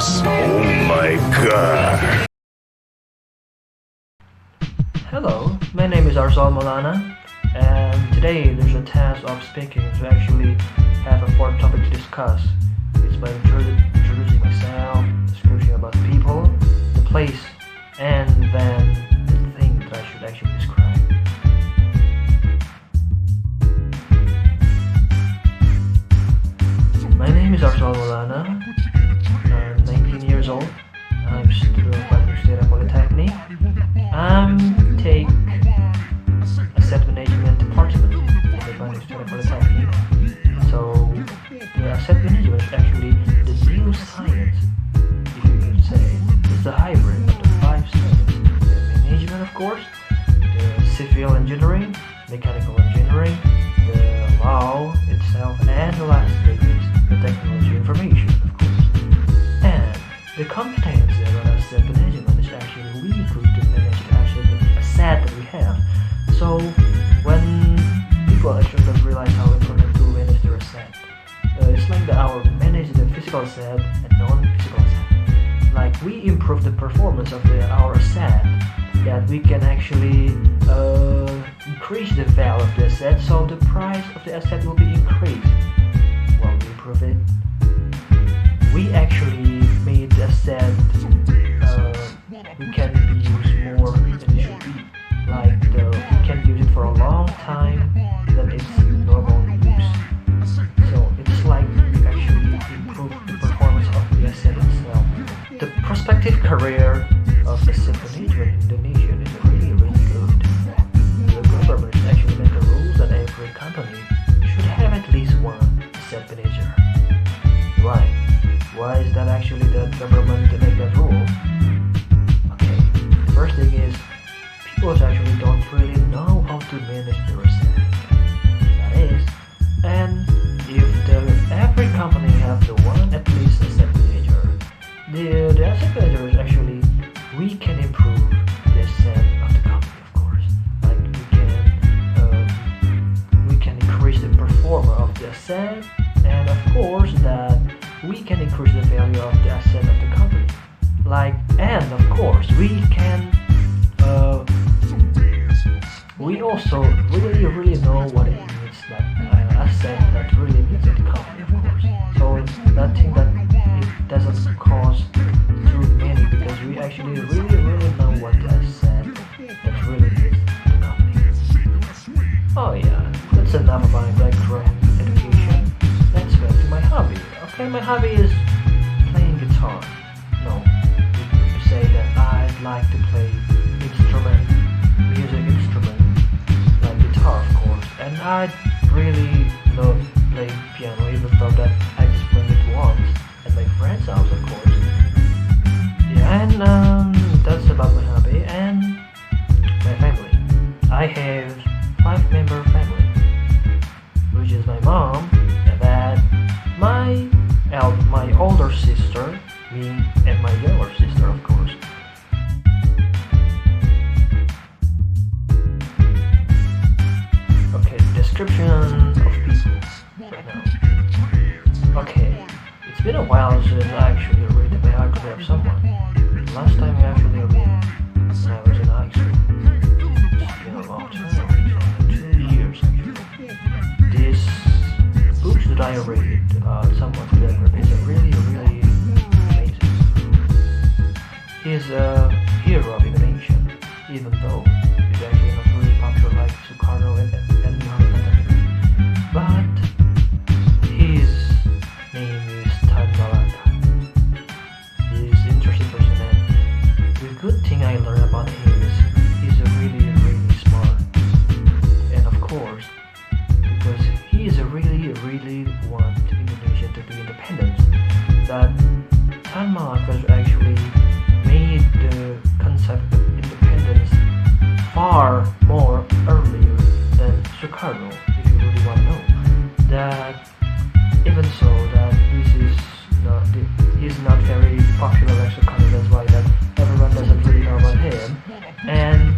this. Oh my god. Hello, my name is Arsal Maulana, and today there's a task of speaking to actually have a fourth topic to discuss. It's by introducing myself, description about people, the place, and then the thing that I should actually describe. My name is Arsal Maulana. I'm 19 years old. I'm student of Maulana Polytechnic. I'm take asset management department in the Maulana Polytechnic. So the asset management is actually the new science, if you could say. It's the hybrid of the five sciences: the management, of course, the civil engineering, mechanical engineering, the law itself, and lastly is the technology information, of course. And the competency about asset management is actually really good to manage the asset that we have. So when people actually don't realize how important to manage their asset, it's like our manage the physical asset and non-physical asset. Like we improve the performance of our asset, that we can actually increase the value of the asset, so the price of the asset will be increased. While we improve it, we actually made the asset we can be used more than it should be. Like we can use it for a long time than its normal use. So it's like we actually improve the performance of the asset itself. The prospective career of asset management in Indonesia is really good. The government actually made the rules that every company should have at least one asset manager. Why? Why is that actually the government to make that rule? Okay, the first thing is people actually don't really know how to manage their asset. That is, and if every company have the one at least asset manager, the asset manager is actually we can improve the asset of the company, of course. Like we can increase the performance of the asset, and of course that we can increase the value of the asset of the company. Like, and of course we can we also really know what it means, that asset that really needs in the company, of course. So that thing that it doesn't cost too many, because we actually really know what the asset that really needs in the company. Oh yeah, that's enough about my background education. Let's back to my hobby. Okay, my hobby is playing guitar. No, you say that I'd like to play music instrument, like guitar, of course. And I really love playing piano, even though that I just played it once at my friend's house, of course. Yeah, and that's about my hobby and my family. I have 5-member family, which is my mom, and dad, my older sister, me, and my younger sister, of course. Okay, description of people right now. Okay, it's been a while since I actually read the biography of someone. Last time I actually read when I was in high school. It's been a long time, 2 years actually. This books that I read, someone's biography, is really amazing. He's a hero of Indonesia, even though he's actually not really popular like Soekarno and Muhammad. But his name is Tan Malaka. He's an interesting person, and the good thing I learned about him is he's a really smart. And of course, because he is a really want Indonesia to be independent, that Tan Malaka actually made the concept of independence far more earlier than Soekarno, if you really want to know. That even so, that he's not very popular like Soekarno, that's why that everyone doesn't really know about him. And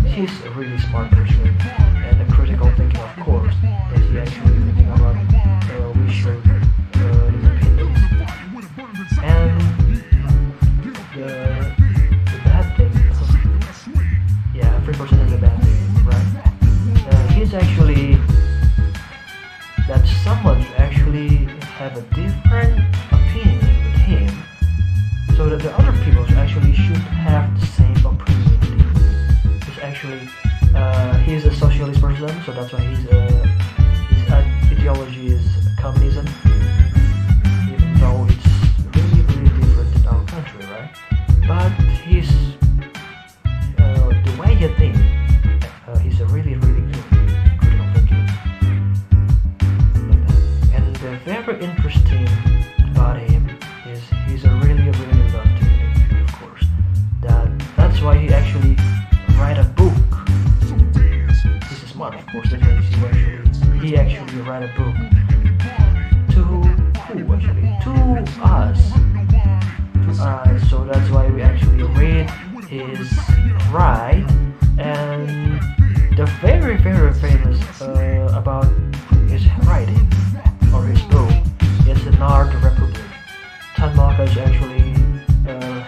he's a really smart person and a critical thinking, of course, that he actually thinking about we should independence. And someone actually have a different opinion with him, so that the other people actually should have the same opinion with him. He's actually he's a socialist person, so that's why his ideology is communism, even though it's really different in our country, right? But his the way he thinks, he's a really good critical thinking like that. And very interesting about him is he's a really love to music, of course. That's why he actually write a book. This is smart, of course. That's why he actually write a book to who actually? To us. So that's why we actually read his write, and the very famous about his writing or his book is the Nard Republic. Tanmaka is actually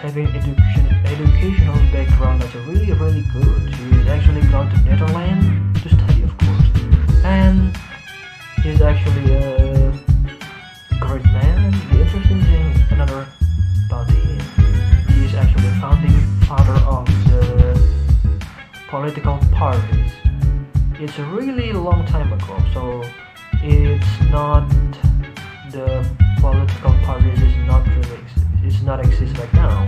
having educational background that's really good. He is actually gone to Netherlands to study, of course, and he's actually a great man. The interesting thing another about him, he is actually the founding father of the political parties. It's a really long time ago, so it's not the political parties is not really it's not exist right now.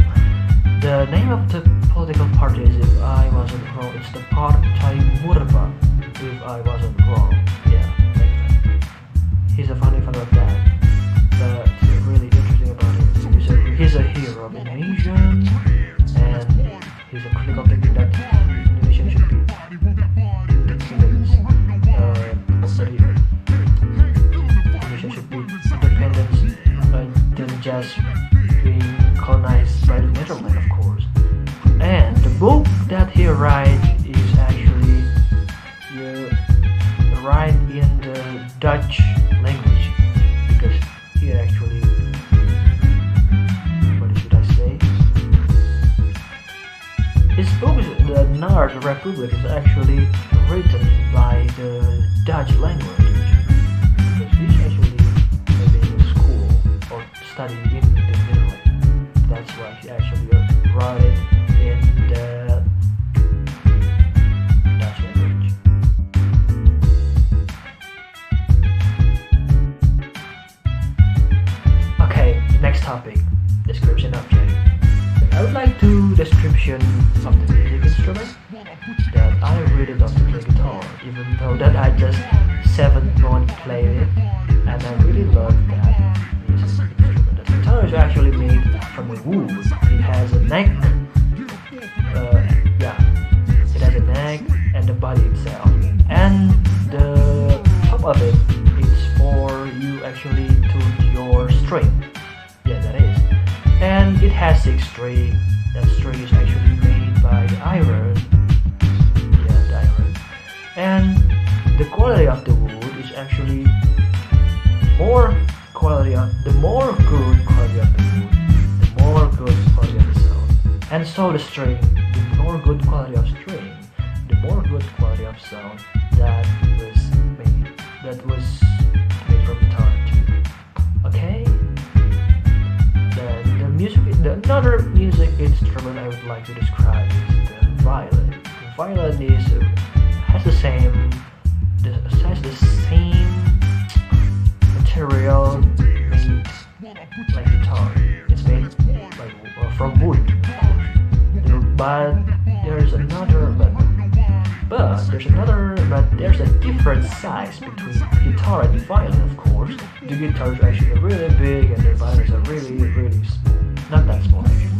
The name of the political parties, if I wasn't wrong, it's the Partai Murba, if I wasn't wrong. Yeah, like that. He's a founding father of that. But really interesting about him, he's a hero of Indonesia, and he's a critical thinking that Indonesia should be independence. Indonesia should be independence than just being colonized by the Netherlands, of course. And the book that he writes is actually write in the Dutch language, because he actually, what should I say? His book, the Nard Republic, is actually written by the Dutch language, because he's actually maybe in school or studying in the Netherlands. That's why he actually wrote it in the Dutch language. Okay, next topic, description object. I would like to description of the music instrument that I really love to play guitar, even though that I just 7 months played it, and I really love that music instrument. The guitar is actually made from a wood. It has a neck, it has a neck and the body itself, and the top of it is for you actually tune your string. Yeah, that is. And it has 6 strings. That string is actually made by the iron. Yeah, the iron. And the quality of the wood is actually the more good quality of the wood, the more good quality of the sound. And so the string, the more good quality of string, the more good quality of sound that was made from guitar too. Okay? Then another music instrument I would like to describe is the violin. The violin has the same material made like guitar. It's made like from wood, of course. But there's a different size between guitar and violin, of course. The guitar is actually really big and the violins are really small. Not that small actually.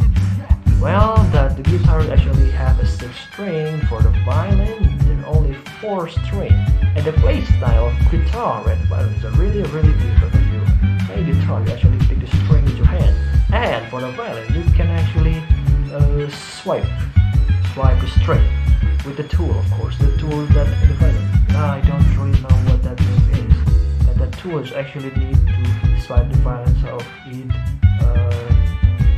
Well, the guitar actually have a 6 string. For the violin, there are only 4 string. And the play style of guitar and violin is really different. When you play guitar, you actually pick the string with your hand. And for the violin, you can actually swipe the string with the tool, of course. The tool that the violin. I don't really know what that name is. But that tool is actually need to swipe the violin so it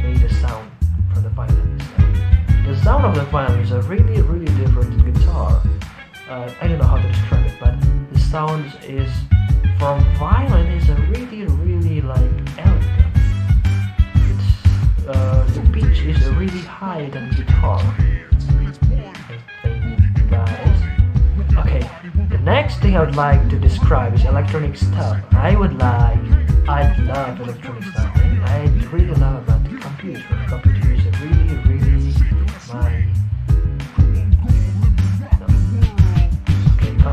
made a sound from the violin itself. The sound of the violin is really different to guitar. I don't know how to describe it, but the sound is from violin is a really like elegant. It's the pitch is really high than guitar. I think that is okay. The next thing I would like to describe is electronic stuff. I'd love electronic stuff. I really love about the computer. Computer is a really my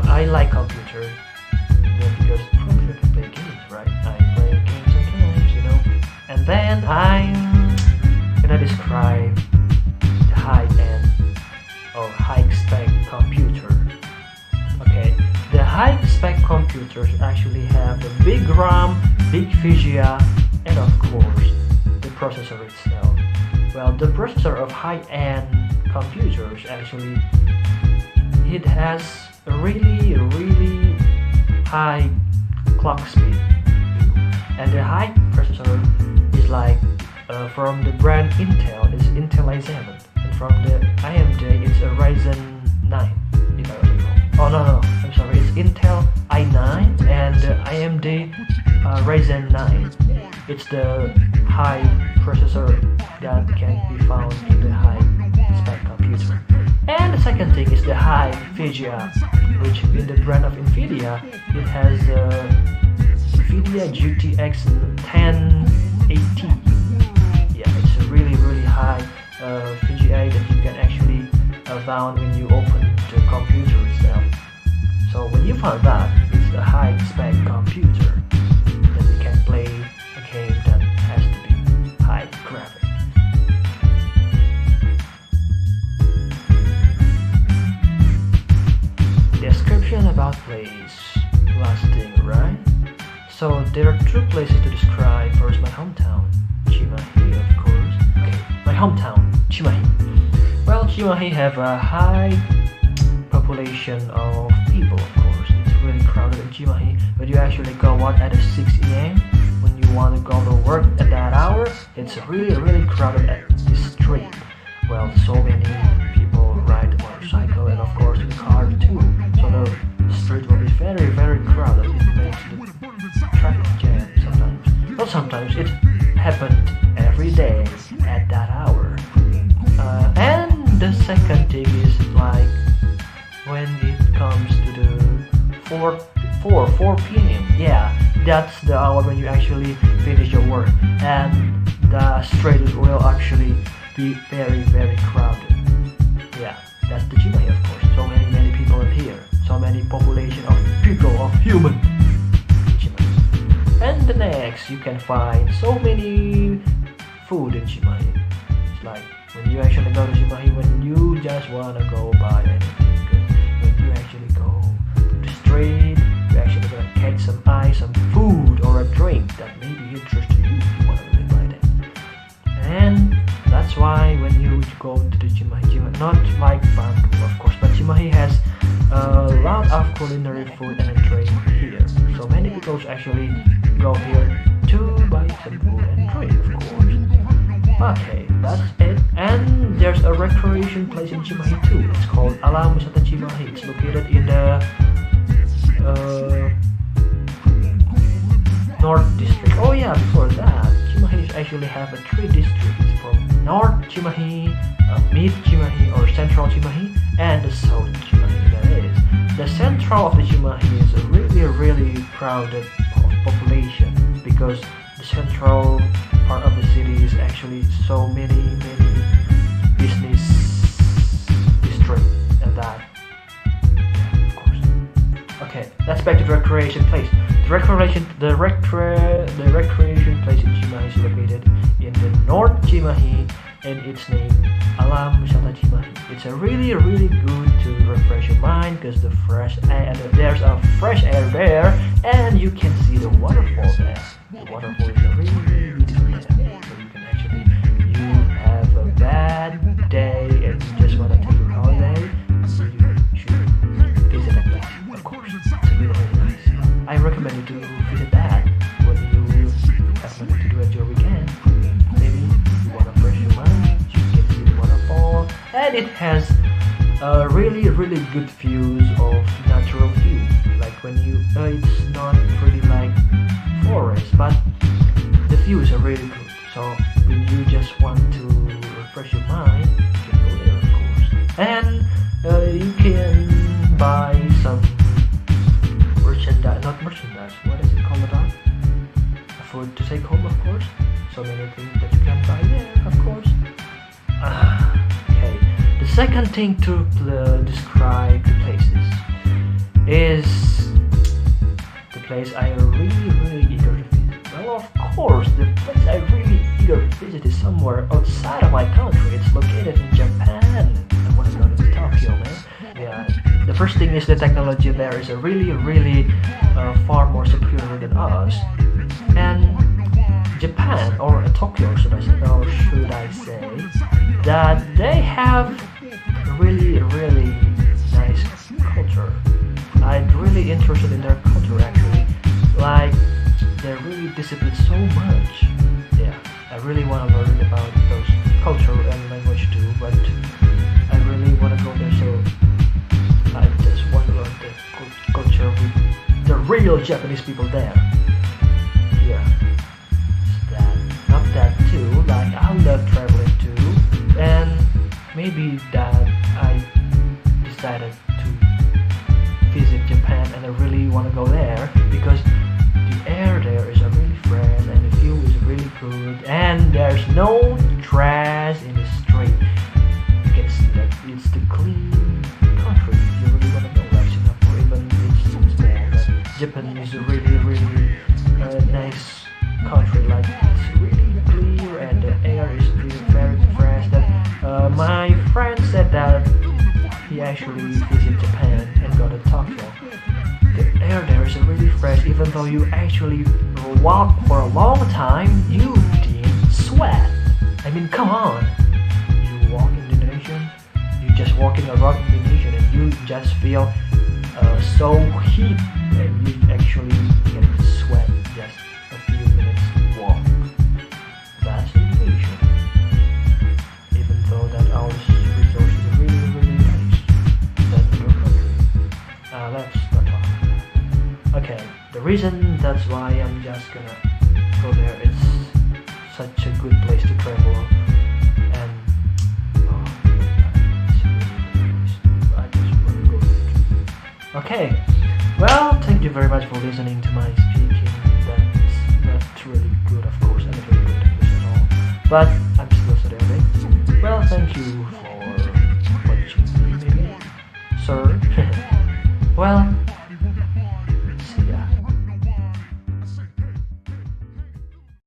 I like computer because computer can play games, right? I play games sometimes, you know. And then I'm gonna describe the high-end or high-spec computer. Okay, the high-spec computers actually have a big RAM, big VGA, and of course the processor itself. Well, the processor of high-end computers actually it has a really high clock speed, and the high processor is like from the brand Intel is Intel i7, and from the AMD it's a Ryzen 9 if I wasn't wrong. Oh no, I'm sorry, it's Intel i9 and the AMD Ryzen 9. It's the high processor that can be found in the high spec computer. And the second thing is the high VGA, which in the brand of Nvidia, it has Nvidia GTX 1080. Yeah, it's a really high VGA that you can actually found when you open the computer itself. So when you find that, it's a high spec computer that you can play a game that has to be high graphics. Description about place. Last thing, right? So there are two places to describe. First, my hometown, Cimahi, of course. Okay, my hometown, Cimahi. Well, Cimahi have a high population of people, of course. It's really crowded in Cimahi. But you actually go out at 6 a.m. when you want to go to work at that hour. It's really crowded at the street. Well, so many people ride the motorcycle and of course the car too. So the street will be very crowded. It makes the traffic jam sometimes. Not sometimes, it happened every day at that hour. And the second thing is like when it comes to the 4 p.m. Yeah, that's the hour when you actually finish your work, and the street will actually be very crowded. Yeah, that's the Cimahi, of course. So many people are here. So many population of people, of human in Cimahi. And the next, you can find so many food in Cimahi. It's like when you actually go to Cimahi, when you just wanna go buy anything. Because when you actually go to the street, you actually gonna catch some ice, some food or a drink that may be interest to you if you wanna really buy that. And that's why when you go to the Cimahi, not like Bandung of course, but Cimahi has a lot of culinary food and drink here. So many people actually go here to buy some food and drink, of course. Okay, that's it. And there's a recreation place in Cimahi too. It's called Alam Wisata Cimahi. It's located in the North District. Oh yeah, before that, Cimahi actually have 3 districts from North Cimahi, Mid Cimahi or Central Cimahi, and the South Cimahi. That is, the central of the Cimahi is a really crowded population because the central part of the city is actually so many business districts and that. Yeah, of course. Okay, let's back to the recreation place. The recreation place in Cimahi is located in the North Cimahi, and its name Alam Wisata Cimahi. It's a really good to refresh your mind because the fresh air, there's a fresh air there, and you can see the waterfall there. The waterfall is a really beautiful there. So you can actually, you have a bad day and you just want to take a holiday, so you should visit that place. Of course, it's really nice. I recommend you to visit that when you have nothing to do at your weekend. Maybe you want to fresh your mind, you can see the waterfall, and it has really good views of natural view. Like when you it's not really like forest, but the views are really good. So when you just want to refresh your mind, you can go there, of course. And you can buy some merchandise, not merchandise, what is it called about? Food to take home, of course. So many things that you can buy there, of course. Okay, the second thing to describe the places is the place I really eager to visit. Well, of course, the place I really eager to visit is somewhere outside of my country. It's located in Japan. I want to go to Tokyo, man. Yeah, the first thing is the technology there is a really far more superior than us. And Japan, or Tokyo should I say, that they have really nice culture. I'm really interested in their culture actually. Like, they're really disciplined so much. Yeah, I really want to learn about those culture and language too, but I really want to go there, so I just want to learn the culture with the real Japanese people there. Yeah, just that. Not that too, like I love traveling too, and maybe that I decided to visit Japan and I really want to go there because the air there is really fresh and the view is really good and there's no trash in the street. You can see that it's the clean country. If you really want to go like Singapore, even it's so small, but Japan is a really nice country. Like, it's really clear and the air is very fresh. That my friend said that he actually visited Japan and go to Tokyo. The air there is really fresh, even though you actually walk for a long time, you didn't sweat. I mean, come on. You walk in Indonesia, you just walking around Indonesia and you just feel so heat and you actually get to sweat just a few minutes walk. That's Indonesia. Even though that our resources are really nice than your country. Let's not talk about that. Okay, the reason that's why I'm just gonna go there, it's such a good place to travel and it's really nice. I just want to go there. Okay, well, thank you very much for listening to my speaking. That's not really good, of course, I'm not really good at English at all, but I'm still studying. Well, thank you for watching me, maybe, sir. Well,